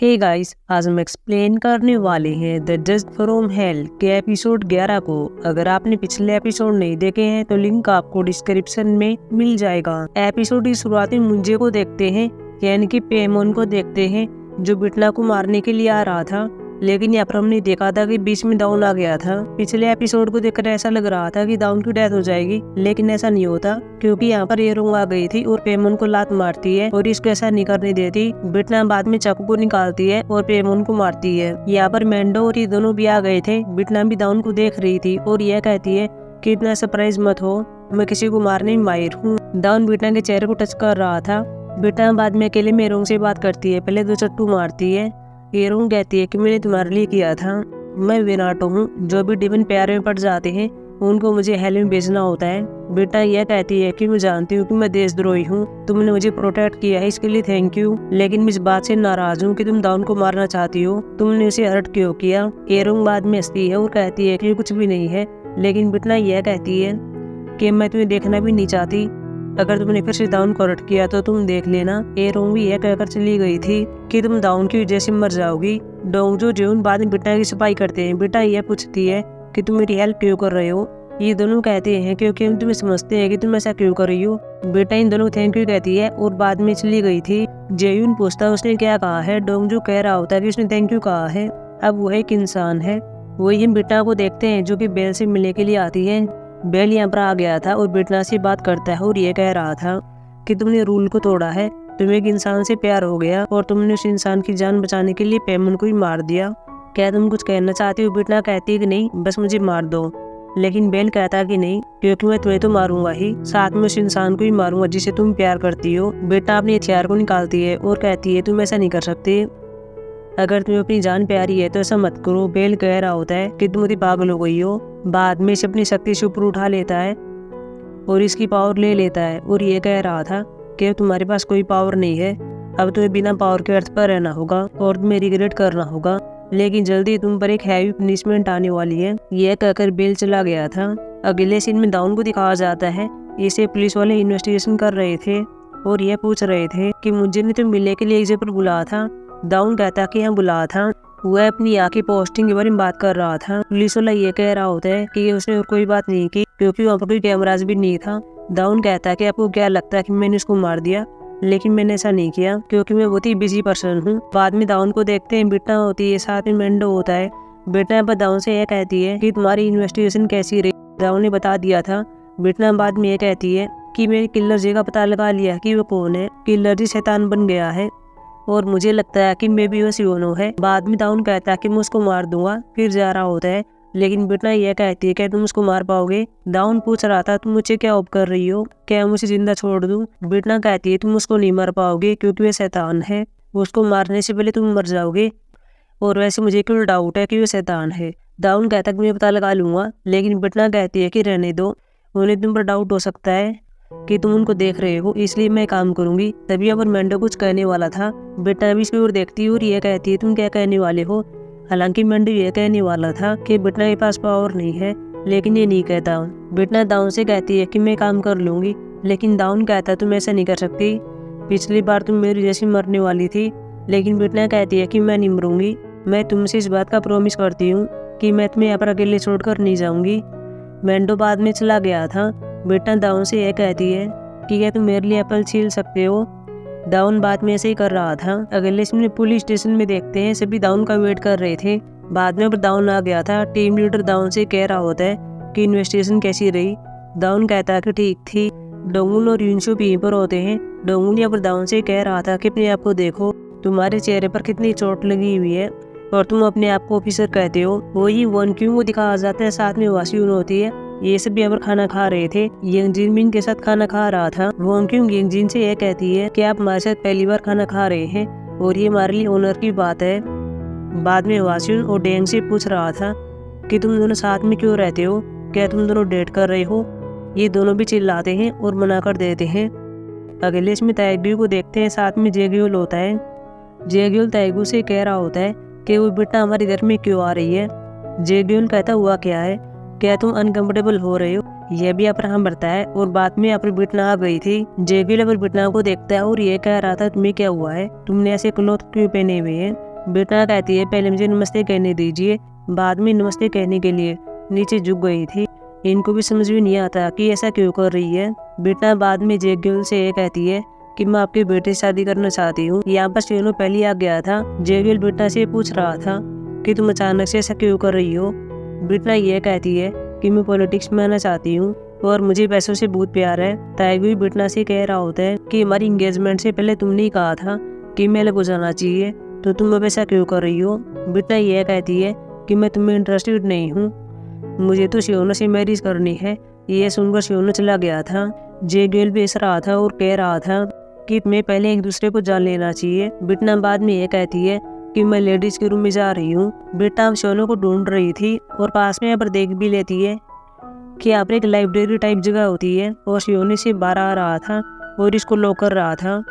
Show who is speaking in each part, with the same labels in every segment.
Speaker 1: Hey guys, आज हम explain करने वाले हैं द जस्ट फ्रॉम हेल के एपिसोड 11 को। अगर आपने पिछले एपिसोड नहीं देखे हैं तो लिंक आपको डिस्क्रिप्शन में मिल जाएगा। एपिसोड की शुरुआत में मुंजे को देखते हैं, यानी कि पेमोन को देखते हैं जो बिटना को मारने के लिए आ रहा था, लेकिन यहाँ पर हमने देखा था कि बीच में दाउन आ गया था। पिछले एपिसोड को देखकर ऐसा लग रहा था कि दाउन की डेथ हो जाएगी, लेकिन ऐसा नहीं होता क्योंकि यहाँ पर येरोंग आ गई थी और पेमोन को लात मारती है और इसको ऐसा नहीं करने देती। बिटना बाद में चाकू को निकालती है और पेमोन को मारती है। यहाँ पर मैंडो और ये दोनों भी आ गए थे। बिटना भी दाउन को देख रही थी और यह कहती है कि इतना सरप्राइज मत हो, मैं किसी को मारने में माहिर हूँ। दाउन बिटना के चेहरे को टच कर रहा था। बिटना बाद में अकेले में येरोंग से बात करती है, पहले 2 चट्टू मारती है। येरोंग कहती है कि मैंने तुम्हारे लिए किया था, मैं विनाटो हूँ, जो भी डिमन प्यार में पड़ जाते हैं उनको मुझे हेल में भेजना होता है। बेटा यह कहती है कि मैं जानती हूँ कि मैं देशद्रोही हूँ, तुमने मुझे प्रोटेक्ट किया है, इसके लिए थैंक यू, लेकिन मैं इस बात से नाराज हूँ कि तुम दाउन को मारना चाहती हो, तुमने उसे हर्ट क्यों किया। येरोंग बाद में हंसती है और कहती है कि कुछ भी नहीं है, लेकिन बिटना यह कहती है कि मैं तुम्हें देखना भी नहीं चाहती, अगर तुमने फिर से दाउन को हर्ट किया तो तुम देख लेना। येरोंग भी यह कहकर चली गई थी कि तुम दाउन की वजह से मर जाओगी। डोंगजो ज्यून बाद में बिटना की सफाई करते हैं। बिटना यह पूछती है कि तुम मेरी हेल्प क्यों कर रहे हो। ये दोनों कहते हैं क्योंकि हम तुम्हें समझते हैं कि तुम ऐसा क्यों कर रही हो। बेटा इन दोनों थैंक यू कहती है और बाद में चली गई थी। जेयून पूछता है उसने क्या कहा है। डोंगजो कह रहा होता है कि उसने थैंक यू कहा है, अब वो एक इंसान है। वही हम बिटना को देखते हैं जो कि बेल से मिलने के लिए आती है। बेल यहाँ पर आ गया था और बिटना से बात करता है और ये कह रहा था कि तुमने रूल को तोड़ा है, तुम्हें एक इंसान से प्यार हो गया और तुमने उस इंसान की जान बचाने के लिए पेमोन को ही मार दिया। क्या तुम कुछ कहना चाहती हो। बिटना कहती है कि नहीं, बस मुझे मार दो, लेकिन बेल कहता है कि नहीं, क्योंकि मैं तुम्हें तो मारूंगा ही, साथ में उस इंसान को ही मारूंगा जिसे तुम प्यार करती हो। बेटा अपने हथियार को निकालती है और कहती है तुम ऐसा नहीं कर सकते, अगर तुम्हें अपनी जान प्यारी है तो ऐसा मत करो। बेल कह रहा होता है कि तुम पागल हो गई हो। बाद में इसे अपनी शक्ति से ऊपर उठा लेता है और इसकी पावर ले लेता है और ये कह रहा था कि तुम्हारे पास कोई पावर नहीं है, अब तुम्हें बिना पावर के अर्थ पर रहना होगा और तुम्हें रिग्रेट करना होगा, लेकिन जल्दी तुम पर एक हैवी पनिशमेंट आने वाली है। यह कहकर बेल चला गया था। अगले सीन में दाउन को दिखाया जाता है। इसे पुलिस वाले इन्वेस्टिगेशन कर रहे थे और यह पूछ रहे थे कि मुझे ने तो मिलने के लिए एक जगह पर बुलाया था। दाउन कहता कि यहाँ बुलाया था, वह अपनी आँख की पोस्टिंग के बारे में बात कर रहा था। पुलिस वाला ये कह रहा होता है कि उसने और कोई बात नहीं की क्योंकि वहाँ पर कोई कैमराज भी नहीं था। दाउन कहता है कि आपको क्या लगता है कि मैंने उसको मार दिया, लेकिन मैंने ऐसा नहीं किया क्योंकि मैं बहुत ही बिजी पर्सन हूँ। बाद में दाउन को देखते हैं, बिटना होती है, साथ में मैंडो होता है। बिटना पर दाउन से यह कहती है कि तुम्हारी इन्वेस्टिगेशन कैसी रही। दाउन ने बता दिया था। बिटना बाद में यह कहती है कि मैंने किलर जी का पता लगा लिया कि वो कौन है, किलर जी शैतान बन गया है और मुझे लगता है कि मे भी वो सियोनो है। बाद में दाउन कहता है कि मैं उसको मार दूंगा, फिर जा रहा होता है, लेकिन बिटना यह कहती है कि तुम उसको मार पाओगे। दाउन पूछ रहा था तुम मुझे क्या ऑफ कर रही हो, क्या मुझे जिंदा छोड़ दूं। बिटना कहती है तुम उसको नहीं मार पाओगे क्योंकि वह शैतान है, उसको मारने से पहले तुम मर जाओगे, और वैसे मुझे क्यों डाउट है कि वह शैतान है। दाउन कहता है कि मैं पता लगा लूंगा, लेकिन बिटना कहती है कि रहने दो, उन्हें तुम पर डाउट हो सकता है कि तुम उनको देख रहे हो, इसलिए मैं काम करूंगी। तभी अब मैंडो कुछ कहने वाला था। बेटा भी इसकी ओर देखती है और ये कहती है तुम क्या कहने वाले हो। हालांकि मैंडो ये कहने वाला था कि बिटना के पास पावर नहीं है, लेकिन ये नहीं कहता। बिटना दाउन से कहती है कि मैं काम कर लूंगी, लेकिन दाउन कहता है तुम ऐसा नहीं कर सकती, पिछली बार तुम मेरी जैसी मरने वाली थी। लेकिन बिटना कहती है कि मैं नहीं मरूंगी, मैं तुमसे इस बात का प्रॉमिस करती हूँ कि मैं तुम्हें यहाँ पर अकेले छोड़कर नहीं जाऊंगी। मैंडो बाद में चला गया था। बिटना दाउन से यह कहती है कि क्या तुम मेरे लिए एप्पल छील सकते हो। दाउन बाद में ऐसे ही कर रहा था। अगले सीन में पुलिस स्टेशन में देखते हैं, सभी दाउन का वेट कर रहे थे। बाद में दाउन आ गया था। टीम लीडर दाउन से कह रहा होता है कि इन्वेस्टिगेशन कैसी रही। दाउन कहता है कि ठीक थी। डोंगुन और यूनशो भी यहीं पर होते हैं। डोंगुन यहाँ पर दाउन से कह रहा था कि अपने आप को देखो, तुम्हारे चेहरे पर कितनी चोट लगी हुई है और तुम अपने आप को ऑफिसर कहते हो। वही वन क्यों को दिखाया जाता है, साथ में वासियून होती है। ये सब यहाँ पर खाना खा रहे थे। यंगजिन मिन के साथ खाना खा रहा था। वॉन क्यों यंगजिन से यह कहती है कि आप हमारे साथ पहली बार खाना खा रहे हैं और ये हमारे लिए ऑनर की बात है। बाद में वासियून और डेंग से पूछ रहा था कि तुम दोनों साथ में क्यों रहते हो, क्या तुम दोनों डेट कर रहे हो। ये दोनों भी चिल्लाते हैं और मना कर देते हैं। अगले इसमें ताइगू को देखते हैं, साथ में जेग्यूल होता है। जेग्यूल ताइगू से कह रहा होता है कि वो बेटा हमारे घर में क्यों आ रही है। जेग्यूल कहता हुआ क्या है, क्या तुम अनकंफर्टेबल हो रहे हो। यह भी अब्राहम बढ़ता है और बाद में अपनी बिटना आ गई थी। जेग्यूल अपनी बिटना को देखता है और ये कह रहा था तुम्हें क्या हुआ है, तुमने ऐसे क्लॉथ क्यों पहने हुए हैं। बेटा कहती है पहले मुझे नमस्ते कहने दीजिए, बाद में नमस्ते कहने के लिए नीचे झुक गई थी। इनको भी समझ में नहीं आता कि ऐसा क्यों कर रही है। बेटा बाद में जेग्यूल से ये कहती है कि मैं आपके बेटे से शादी करना चाहती हूँ। यहाँ पर शियोनो पहले आ गया था। जेग्यूल बेटा से पूछ रहा था कि तुम अचानक से ऐसा क्यों कर रही हो। बेटा ये कहती है कि मैं पॉलिटिक्स में आना चाहती हूँ और मुझे पैसों से बहुत प्यार है। ताइगुई बेटा से कह रहा होता है कि हमारी एंगेजमेंट से पहले तुमने ही कहा था कि मैं अलग हो जाना चाहिए, तो तुम अब ऐसा क्यों कर रही हो। बेटा यह कहती है कि मैं तुम्हें इंटरेस्टेड नहीं हूँ, मुझे तो शियोनो से मैरिज करनी है। ये सुनकर शियोनो चला गया था। जेग्यूल भी हंस रहा था और कह रहा था कि मैं पहले एक दूसरे को जान लेना चाहिए। बिटना बाद में ये कहती है कि मैं लेडीज के रूम में जा रही हूँ। बिटना शियोनो को ढूंढ रही थी और पास में यहाँ पर देख भी लेती है कि यहाँ पर एक लाइब्रेरी टाइप जगह होती है और शियोनो से बाहर आ रहा था और इसको लॉक कर रहा था।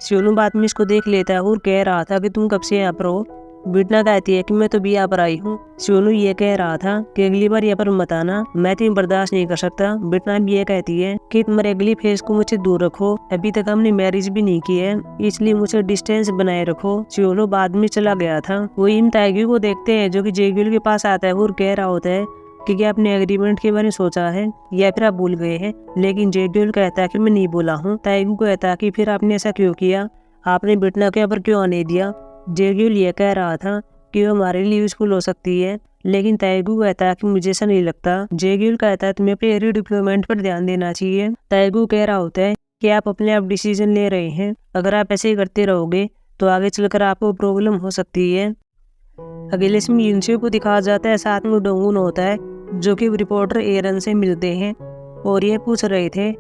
Speaker 1: शियोनो बाद में इसको देख लेता है और कह रहा था कि तुम कब से यहाँ पर हो। बिटना कहती है कि मैं तो भी यहाँ पर आई हूँ। शियोनो ये कह रहा था कि अगली बार यहाँ पर मत आना, मैं तुम्हें बर्दाश्त नहीं कर सकता। बिटना भी ये कहती है कि तुम्हारे अगली फेस को मुझसे दूर रखो, अभी तक हमने मैरिज भी नहीं की है, इसलिए मुझे डिस्टेंस बनाए रखो। शियोनो बाद में चला गया था। वो इन ताइग्यू को देखते हैं जो कि जेग्यूल के पास आता है और कह रहा होता है कि क्या आपने एग्रीमेंट के बारे में सोचा है या फिर आप भूल गए हैं। लेकिन जेग्यूल कहता है कि मैं नहीं बोला हूँ। ताइग्यू कहता है कि फिर आपने ऐसा क्यों किया, आपने बिटना के यहाँ पर क्यों आने दिया। जेग्यूल ये कह रहा था कि वो हमारे लिए यूजफुल हो सकती है, लेकिन ताइगू कहता है कि मुझे ऐसा नहीं लगता। जेग्यूल कहता है तुम्हें अपने रीडिप्लॉयमेंट पर ध्यान देना चाहिए। ताइगू कह रहा होता है कि आप अपने आप डिसीजन ले रहे हैं, अगर आप ऐसे ही करते रहोगे तो आगे चलकर आपको प्रॉब्लम हो सकती है। अगले इसमें यूनशियो को दिखाया जाता है, साथ में डोंगुन होता है जो कि रिपोर्टर एरन से मिलते हैं और ये पूछ रहे थे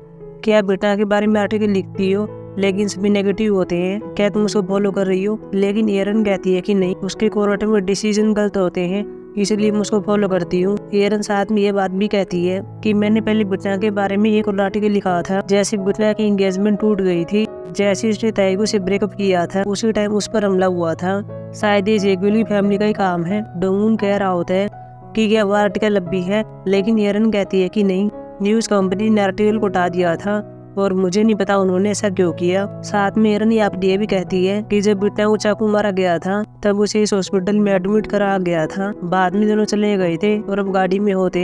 Speaker 1: कि आप बेटा के बारे में आर्टिकल लिखती हो लेकिन सभी नेगेटिव होते हैं, क्या तुम उसको फॉलो कर रही हो। लेकिन एरन कहती है कि नहीं, उसके कोर्ट में डिसीजन गलत होते हैं, इसलिए मैं उसको फॉलो करती हूँ। एरन साथ में ये बात भी कहती है कि मैंने पहले बिटना के बारे में एक और आर्टिकल लिखा था। जैसे बिटना की एंगेजमेंट टूट गई थी, जैसे उसने ताइगू से ब्रेकअप किया था, उसी टाइम उस पर हमला हुआ था। शायद ये जेग्यूल की फैमिली का ही काम है। डोंगुन कह रहा होता है कि यह वो आर्टिकल अब भी है, लेकिन एरन कहती है कि नहीं, न्यूज कंपनी ने आर्टिकल को हटा दिया था और मुझे नहीं पता उन्होंने ऐसा क्यों किया। साथ में एरन ये भी कहती है कि जब बिटना को चाकू मारा गया था तब उसे इस हॉस्पिटल में एडमिट करा गया था। बाद में दोनों चले गए थे और अब गाड़ी में होते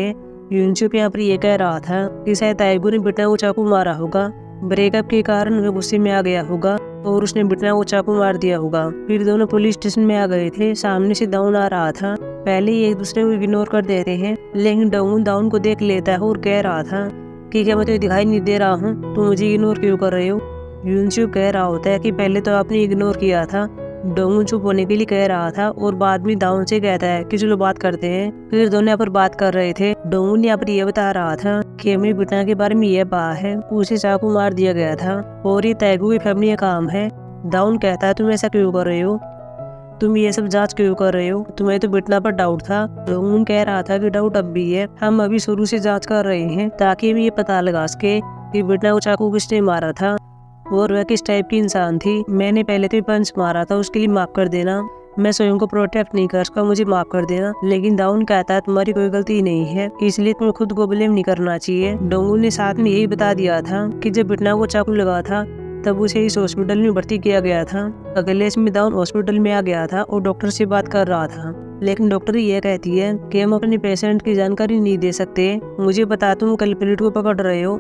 Speaker 1: यूनशियो यहाँ पर ये कह रहा था कि शायद ताइगू ने बिटना को चाकू मारा होगा, ब्रेकअप के कारण वह गुस्से में आ गया होगा और उसने बिटना को चाकू मार दिया होगा। फिर दोनों पुलिस स्टेशन में आ गए थे। सामने से दाउन आ रहा था। पहले ही एक दूसरे को इग्नोर कर देते हैं, लेकिन दाउन को देख लेता है और कह रहा था कि क्या मैं तुझे दिखाई नहीं दे रहा हूँ, तो मुझे इग्नोर क्यों कर रहे हो। यूनशियो कह रहा होता है कि पहले तो आपने इग्नोर किया था। डोंगुन चुप होने के लिए कह रहा था और बाद में दाउन से कहता है कि चलो बात करते हैं। फिर दोनों यहाँ पर बात कर रहे थे। डोंगुन यहाँ पर ये बता रहा था कि हमें बिटना के बारे में यह बात है, उसे चाकू मार दिया गया था और ये ताइगू की फैमिली का काम है। दाउन कहता है तुम ऐसा क्यों कर रहे हो, तुम ये सब जांच क्यों कर रहे हो, तुम्हें तो बिटना पर डाउट था। डोंगुन कह रहा था कि डाउट अब भी है, हम अभी शुरू से जांच कर रहे हैं ताकि हम ये पता लगा सके कि बिटना को चाकू किसने मारा था और वह किस टाइप की इंसान थी। मैंने पहले तो पंच मारा था, उसके लिए माफ कर देना, मैं स्वयं को प्रोटेक्ट नहीं कर सका, मुझे माफ कर देना। लेकिन दाउन कहता है तुम्हारी कोई गलती नहीं है, इसलिए तुम्हें खुद को ब्लेम नहीं करना चाहिए। डोंगुन ने साथ में यही बता दिया था कि जब बिटना को चाकू लगा था तब उसे इस हॉस्पिटल में भर्ती किया गया था। अगले में दाउन हॉस्पिटल में आ गया था और डॉक्टर से बात कर रहा था, लेकिन डॉक्टर ये कहती है कि हम अपने पेशेंट की जानकारी नहीं दे सकते। मुझे पता तुम कल्प्रिट को पकड़ रहे हो,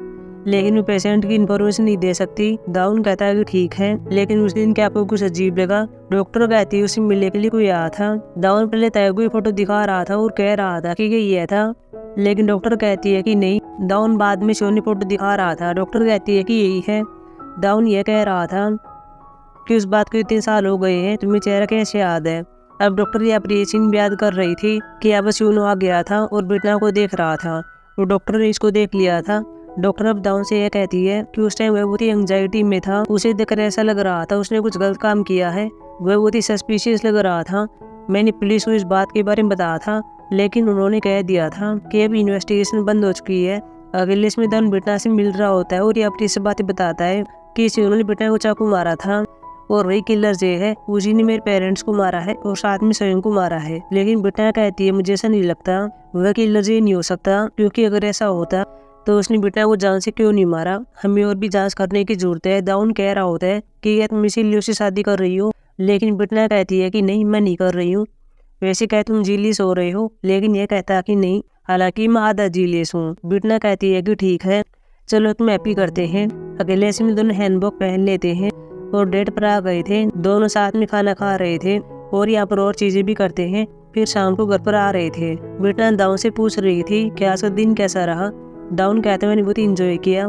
Speaker 1: लेकिन वो पेशेंट की इन्फॉर्मेशन नहीं दे सकती। दाउन कहता है कि ठीक है, लेकिन उस दिन क्या आपको कुछ अजीब लगा। डॉक्टर कहती है उसे मिलने के लिए कोई आया था। दाउन पहले ताइगू की फोटो दिखा रहा था और कह रहा था कि ये था, लेकिन डॉक्टर कहती है कि नहीं। दाउन बाद में सोनी फोटो दिखा रहा था। डॉक्टर कहती है कि यही है। दाउन ये कह रहा था कि उस बात को 3 साल हो गए हैं, तुम्हें चेहरा कैसे याद है। अब डॉक्टर ये अपनी भी याद कर रही थी कि अब शियोनो आ गया था और बिटना को देख रहा था और डॉक्टर ने इसको देख लिया था। डॉक्टर अब दाउन से यह कहती है कि उस टाइम वह बहुत ही एंजाइटी में था, उसे देखकर ऐसा लग रहा था उसने कुछ गलत काम किया है, वह बहुत ही सस्पिशियस लग रहा था। मैंने पुलिस को इस बात के बारे में बताया था, लेकिन उन्होंने कह दिया था कि अब इन्वेस्टिगेशन बंद हो चुकी है। अगले इसमें दाउन बिटना से मिल रहा होता है और ये अपनी सब बातें बताता है कि शियोनो ने बिटना को चाकू मारा था और वही किलर जे है, उसी ने मेरे पेरेंट्स को मारा है और साथ में स्वयं को मारा है। लेकिन बिटना कहती है मुझे ऐसा नहीं लगता, वह किलर जे नहीं हो सकता, क्योंकि अगर ऐसा होता तो उसने बिटना को जान से क्यों नहीं मारा, हमें और भी जांच करने की जरूरत है। दाउन कह रहा होता है कि यह तुम इसीलिए उससे शादी कर रही हो, लेकिन बिटना कहती है कि नहीं, मैं नहीं कर रही हूँ। वैसे कहे तुम जीलियस हो रहे हो, लेकिन ये कहता है कि नहीं, हालांकि मैं आधा जीलियस हूँ। बिटना कहती है कि ठीक है, चलो तुम हैप्पी करते हैं। अगले में दोनों हैंडबॉक पहन लेते हैं और डेट पर आ गए थे। दोनों साथ में खाना खा रहे थे और यहाँ पर और चीजें भी करते हैं। फिर शाम को घर पर आ रहे थे। बिटना दाउन से पूछ रही थी कि आज का दिन कैसा रहा। दाउन कहते मैंने बहुत इंजॉय किया।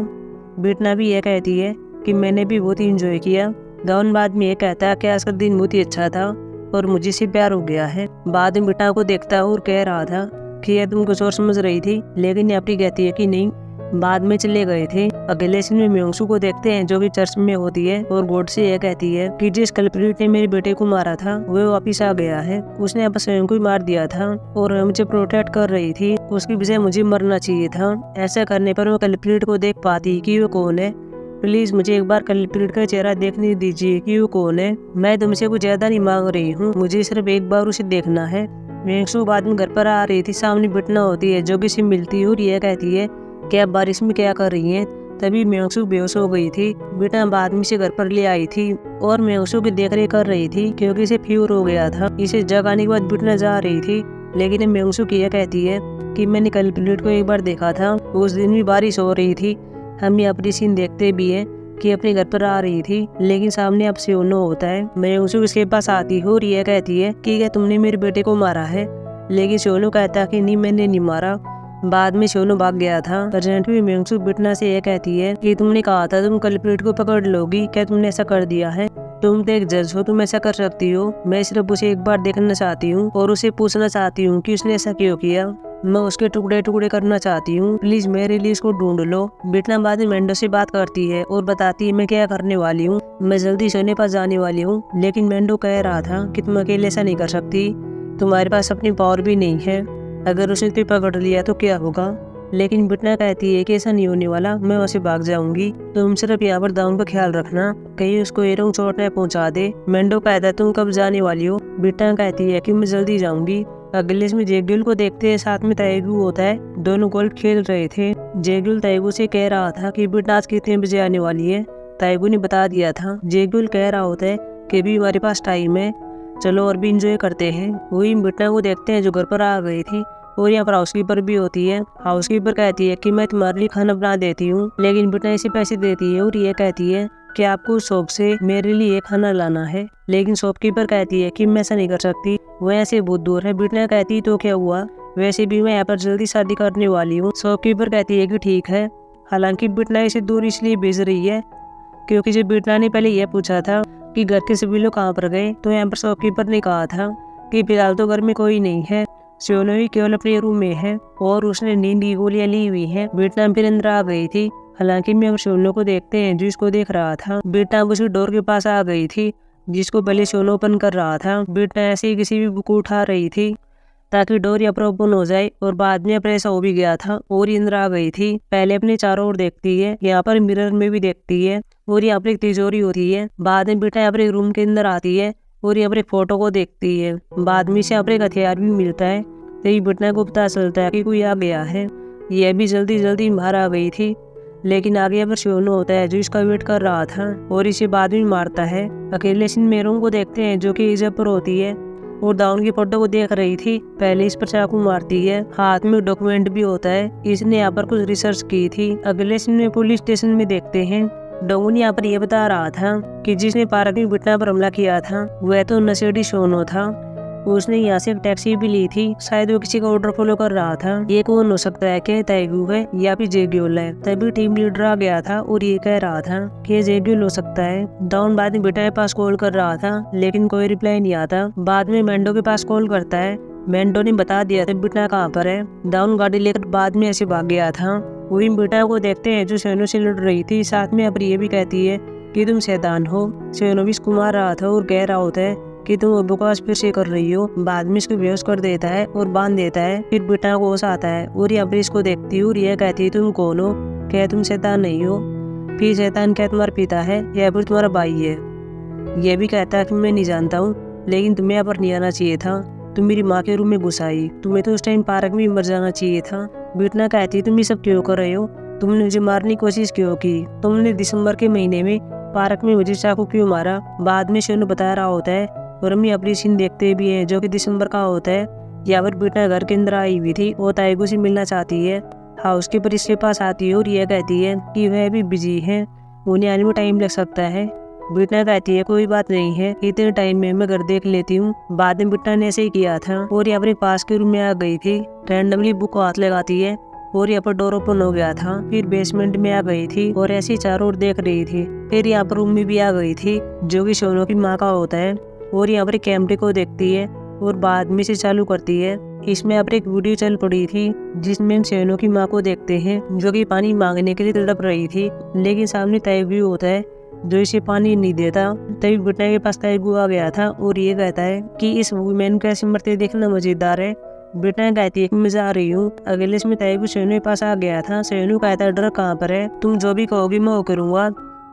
Speaker 1: बिटना भी यह कहती है कि मैंने भी बहुत इंजॉय किया। दाउन बाद में ये कहता है कि आज का दिन बहुत ही अच्छा था और मुझे से प्यार हो गया है। बाद में बिटना को देखता और कह रहा था कि यह तुम कुछ और समझ रही थी, लेकिन यापरी कहती है कि नहीं। बाद में चले गए थे। अगले सीन में म्योंगसू को देखते हैं जो कि चर्च में होती है और गॉड से यह कहती है कि जिस कल्प्रिट ने मेरे बेटे को मारा था वो वापिस आ गया है। उसने अब स्वयं को ही मार दिया था और मुझे प्रोटेक्ट कर रही थी। उसकी वजह मुझे मरना चाहिए था। ऐसा करने पर वो कल्प्रिट को देख पाती कि वो कौन है। प्लीज मुझे एक बार कल्प्रिट का चेहरा देखने दीजिए कि वो कौन है। मैं तुमसे कुछ ज्यादा नहीं मांग रही हूँ, मुझे सिर्फ एक बार उसे देखना है। म्योंगसू बाद में घर पर आ रही थी। सामने बिटना होती है जो कि उसे मिलती है और यह कहती है कि आप बारिश में क्या कर रही हैं। तभी म्योंगसू बेहोश हो गई थी। बिटना बाद में से घर पर ले आई थी और म्योंगसू की देखरेख कर रही थी क्योंकि इसे फीवर हो गया था। इसे जगाने के बाद बिटना जा रही थी, लेकिन म्योंगसू की यह कहती है कि मैंने कल्प्रिट को एक बार देखा था, उस दिन भी बारिश हो रही थी। हम ये अपनी सीन देखते भी है कि अपने घर पर आ रही थी, लेकिन सामने अब सियोनो होता है। म्योंगसू इसके पास आती है और यह कहती है कि क्या तुमने मेरे बेटे को मारा है, लेकिन सियोनो कहता है कि नहीं, मैंने नहीं मारा। बाद में सियोनो भाग गया था। प्रेजेंट में म्योंगसू बिटना से यह कहती है कि तुमने कहा था तुम कल्प्रिट को पकड़ लोगी, क्या तुमने ऐसा कर दिया है? तुम तो एक जज हो, तुम ऐसा कर सकती हो। मैं सिर्फ उसे एक बार देखना चाहती हूँ और उसे पूछना चाहती हूँ कि उसने ऐसा क्यों किया। मैं उसके टुकड़े टुकड़े करना चाहती हूँ, प्लीज मेरे लिए इसको ढूंढ लो। बिटना बाद में मेंडो से बात करती है और बताती है मैं क्या करने वाली हूँ, मैं जल्दी सोने पास जाने वाली हूँ। लेकिन मेंडो कह रहा था कि तुम अकेले ऐसा नहीं कर सकती, तुम्हारे पास अपनी पावर भी नहीं है। अगर उसने तुम्हें पकड़ लिया तो क्या होगा? लेकिन बिटना कहती है कि ऐसा नहीं होने वाला, मैं वहाँ से भाग जाऊंगी। तुम सिर्फ यहाँ पर दाउन का ख्याल रखना, कहीं उसको एरोंग चोट न पहुँचा दे। मेंडो कहता है तुम कब जाने वाली हो? बिटना कहती है कि मैं जल्दी जाऊंगी। अगले में जेग्युल को देखते हैं, साथ में ताइगू होता है। दोनों गोल्फ खेल रहे थे। जेग्युल ताइगू से कह रहा था कि बिटना आज कितने बजे आने वाली है। ताइगू ने बता दिया था। जेग्युल कह रहा होता है कि अभी हमारे पास टाइम है, चलो और भी इंजॉय करते हैं। वही बिटना को देखते हैं जो घर पर आ गई थी और यहाँ पर हाउसकीपर भी होती है। हाउसकीपर कहती है कि मैं तुम्हारे लिए खाना बना देती हूँ, लेकिन बिटना इसे पैसे देती है और ये कहती है कि आपको शॉप से मेरे लिए खाना लाना है। लेकिन शॉपकीपर कहती है कि मैं ऐसा नहीं कर सकती, वो ऐसे बहुत दूर है। बिटना कहती तो क्या हुआ, वैसे भी मैं यहाँ पर जल्दी शादी करने वाली हूँ। शॉपकीपर कहती है कि ठीक है। हालांकि बिटना इसे दूर इसलिए भेज रही है क्योंकि जब बिटना ने पहले यह पूछा था कि घर के सभी लोग कहाँ पर गए, तो यहाँ पर शॉपकीपर ने कहा था कि फिलहाल तो घर में कोई नहीं है, सियोनो ही केवल अपने रूम में है और उसने नींद की गोलियां ली हुई है। बिटना फिर अंदर आ गई थी। हालांकि मैं अब सियोनो को देखते हैं जो इसको देख रहा था। बिटना उसी डोर के पास आ गई थी जिसको पहले सियोनो ओपन कर रहा था। बिटना ऐसे ही किसी भी बुक को उठा रही थी ताकि डोर यहाँ पर ओपन हो जाए और बाद में ऐसा हो भी गया था और अंदर आ गई थी। पहले अपने चारों ओर देखती है, यहाँ पर मिरर में भी देखती है और यहाँ पर एक तिजोरी होती है। बाद में बिटना यहाँ पर एक रूम के अंदर आती है और यहाँ पर एक फोटो को देखती है। बाद में से यहाँ पर एक हथियार भी मिलता है। तभी बिटना को पता चलता है कि कोई आ गया है। यह भी जल्दी जल्दी बाहर आ गई थी, लेकिन आगे यहाँ पर सियोनो होता है जो इसका वेट कर रहा था और इसे बाद में मारता है। अकेले सिन मेरों को देखते हैं जो कि इजब पर होती है और दाउन की फोटो को देख रही थी। पहले इस पर चाकू मारती है, हाथ में डॉक्यूमेंट भी होता है, इसने यहाँ पर कुछ रिसर्च की थी। अगले सीन में पुलिस स्टेशन में देखते हैं डोंगन यहाँ पर यह बता रहा था कि जिसने पार्क में बिटना पर हमला किया था वह तो नशेड़ी सोनो था। उसने यहाँ से एक टैक्सी भी ली थी, शायद वो किसी का ऑर्डर फॉलो कर रहा था। ये कौन हो सकता है, क्या ताइगू है या फिर जेग्युल है? तभी टीम लीडर आ गया था और ये कह रहा था कि ये जेग्युल हो सकता है। डाउन बाद में बिटना के पास कॉल कर रहा था, लेकिन कोई रिप्लाई नहीं आता। बाद में मेंडो के पास कॉल करता है। मेंडो ने बता दिया था बिटना कहाँ पर है। डाउन गाड़ी लेकर बाद में ऐसे भाग गया था। वही बिटना को देखते हैं जो सियोनो से लड़ रही थी, साथ में अब ये भी कहती है कि तुम शैतान हो। सियोनो भी इसको मार रहा था और कह रहा होता है कि तुम बकवास फिर से कर रही हो। बाद में इसको बेहोश कर देता है और बांध देता है। फिर बिटना को होश आता है और यहाँ पर इसको देखती है और यह कहती है तुम कौन हो, क्या तुम शैतान नहीं हो? फिर शैतान क्या तुम्हारा पिता है या फिर तुम्हारा भाई है? यह भी कहता है कि मैं नहीं जानता हूँ, लेकिन तुम्हें यहाँ पर नहीं आना चाहिए था, तुम मेरी माँ के रूम में घुस आई, तुम्हें तो उस टाइम पार्क में मर जाना चाहिए था। बिटना कहती है तुम ये सब क्यों कर रहे हो, तुमने मुझे मारने की कोशिश क्यों की? तुमने दिसंबर के महीने में पार्क में मुझे चाकू क्यों मारा। बाद में सोनू बता रहा होता है और हम अपनी सीन देखते भी हैं जो कि दिसंबर का होता है। यहाँ पर बीटना घर के अंदर आई हुई थी और ताइगू से मिलना चाहती है। हाउस कीपर इसके पास आती है और यह कहती है कि वह भी बिजी है, उन्हें आने में टाइम लग सकता है। बीटना कहती है कोई बात नहीं है, इतने टाइम में मैं घर देख लेती हूँ। बाद में बीटना ने ऐसे ही किया था और यहाँ पर पास के रूम में आ गई थी। रैंडमली बुक को हाथ लगाती है और यहाँ पर डोर ओपन हो गया था। फिर बेसमेंट में आ गई थी और ऐसे ही चारों ओर देख रही थी। फिर यहाँ पर रूम में भी आ गई थी जो कि सोनू की माँ का होता है और यहाँ पर कैमरे को देखती है और बाद में से चालू करती है। इसमें यहाँ पर एक वीडियो चल पड़ी थी जिसमें हम सोनू की माँ को देखते हैं जो कि पानी मांगने के लिए तड़प रही थी, लेकिन सामने ताइगू होता है जो इसे पानी नहीं देता। तभी बीटना के पास ताइगू आ गया था और ये कहता है कि इस वुमेन को ऐसे मरते देखना मजेदार है। बीटना कहती है कि मैं जा रही हूँ। अगले इसमें ताइगू सोनू के पास आ गया था। सोनू कहता है ड्रग कहाँ पर है, तुम जो भी कहोगी मैं वो करूँगा।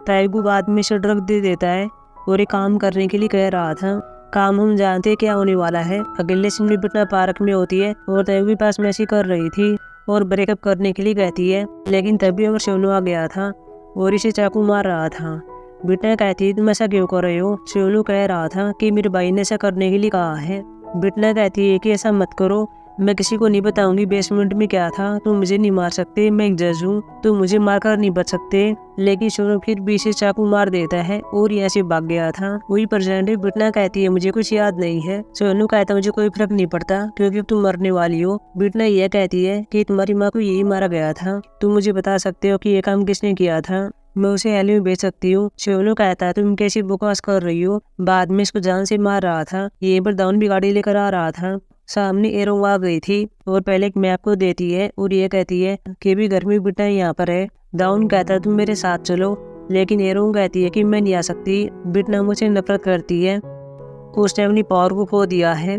Speaker 1: ताइगू बाद में से ड्रग दे देता है और ये काम करने के लिए कह रहा था। काम हम जानते क्या होने वाला है। अगले सीन में बीटना पार्क में होती है और ताइगू के पास मैसेज कर रही थी और ब्रेकअप करने के लिए कहती है, लेकिन तभी और सोनू आ गया था और इसे चाकू मार रहा था। बीटना कहती है तुम ऐसा क्यों कर रहे हो। सोनू कह रहा था कि मेरे भाई ने ऐसा करने के लिए कहा है। बीटना कहती है कि ऐसा मत करो, मैं किसी को नहीं बताऊंगी बेसमेंट में क्या था, तुम मुझे नहीं मार सकते, मैं एक जज हूँ, तुम मुझे मारकर नहीं बच सकते। लेकिन सोनू फिर भी इसे चाकू मार देता है और यहाँ से भाग गया था। वही प्रेजेंट बीटना कहती है मुझे कुछ याद नहीं है। सोनू कहता है मुझे कोई फर्क नहीं पड़ता क्योंकि तुम मरने वाली हो। बीटना यह कहती है कि तुम्हारी माँ को यही मारा गया था, तुम मुझे बता सकते हो कि ये काम किसने किया था, मैं उसे एली में बेच सकती हूँ। सोनू कहता है तुम कैसी बकवास कर रही हो, बाद में इसको जान से मार रहा था। ये पर दाउन भी गाड़ी लेकर आ रहा था। सामने एरोंग आ गई थी और पहले एक मैप को देती है और ये कहती है कि भी घर में बीटना यहाँ पर है। दाउन कहता है तुम मेरे साथ चलो, लेकिन एरोंग कहती है कि मैं नहीं आ सकती, बीटना मुझसे नफरत करती है, उसने अपनी पावर को खो दिया है,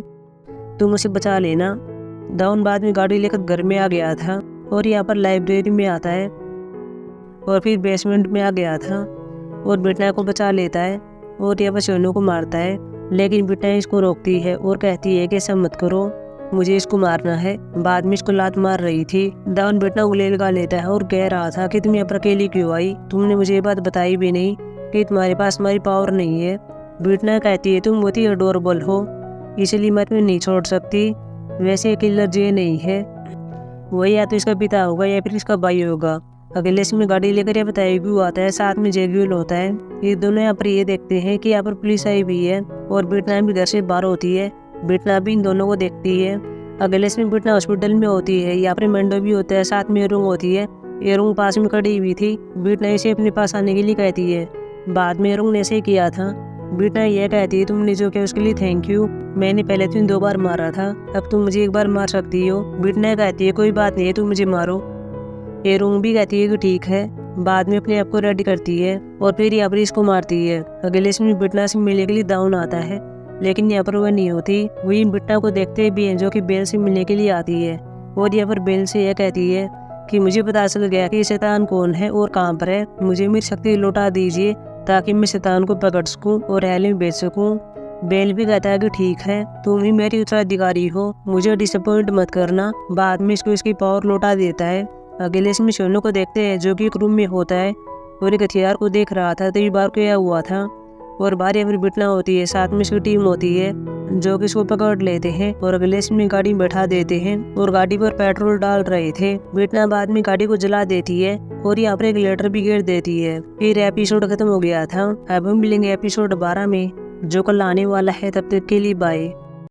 Speaker 1: तुम उसे बचा लेना। दाउन बाद में गाड़ी लेकर घर में आ गया था और यहाँ पर लाइब्रेरी में आता है और फिर बेसमेंट में आ गया था और बीटना को बचा लेता है और यहाँ पर सोनू को मारता है। लेकिन बीटना इसको रोकती है और कहती है कि ऐसा मत करो, मुझे इसको मारना है। बाद में इसको लात मार रही थी। दाउन बीटना उंगली लगा लेता है और कह रहा था कि तुम यहाँ पर अकेली क्यों आई, तुमने मुझे ये बात बताई भी नहीं कि तुम्हारे पास हमारी पावर नहीं है। बीटना कहती है तुम बहुत ही अडोरेबल हो, इसलिए मैं तुम्हें नहीं छोड़ सकती, वैसे किलर जे नहीं है, वही या तो इसका पिता होगा या फिर इसका भाई होगा। अगले इसमें गाड़ी लेकर यहाँ पर ताइगू आता है, साथ में जेग्यूल होता है। ये दोनों यहाँ पर ये देखते हैं कि यहाँ पर पुलिस आई हुई है और बीटना भी घर से बाहर होती है। बीटना भी इन दोनों को देखती है। अगले इसमें बीटना हॉस्पिटल में होती है, यहाँ पर मेंडो भी होता है, साथ में एरोंग होती है। एरोंग पास में खड़ी हुई थी। बीटना इसे अपने पास आने के लिए कहती है। बाद में एरोंग ने ऐसे ही किया था। बीटना यह कहती है तुमने जो किया उसके लिए थैंक यू, मैंने पहले तुम्हें 2 बार मारा था, अब तुम मुझे 1 बार मार सकती हो। बीटना कहती है कोई बात नहीं है, तुम मुझे मारो। एरोंग भी कहती है कि ठीक है। बाद में अपने आप को रेडी करती है और फिर यहाँ पर इसको मारती है। अगले इसमें बीटना से मिलने के लिए दाउन आता है, लेकिन यहाँ पर वह नहीं होती। वही बीटना को देखते भी हैं जो कि बेल से मिलने के लिए आती है और यहाँ पर बेल से यह कहती है कि मुझे पता चल गया कि शैतान कौन है और कहाँ पर है, मुझे मेरी शक्ति लौटा दीजिए ताकि मैं शैतान को पकड़ सकूं और हेल में बेच सकूं। बेल भी कहता है कि ठीक है, तुम ही मेरी उत्तराधिकारी हो, मुझे डिसअपॉइंट मत करना। बाद में इसको इसकी पावर लौटा देता है। अगले इसमें सोनू को देखते हैं जो कि एक रूम में होता है और एक हथियार को देख रहा था, तभी बार क्या हुआ था और बार या फिर बीटना होती है, साथ में इसकी टीम होती है जो कि इसको पकड़ लेते हैं और अगले इसमें गाड़ी में बैठा देते हैं और गाड़ी पर पेट्रोल डाल रहे थे। बीटना बाद में गाड़ी को जला देती है और यहाँ पर एक लेटर भी गिर देती है। फिर एपिसोड खत्म हो गया था। अब हम मिलेंगे एपिसोड 12 में जो कल आने वाला है। तब तक के लिए बाय।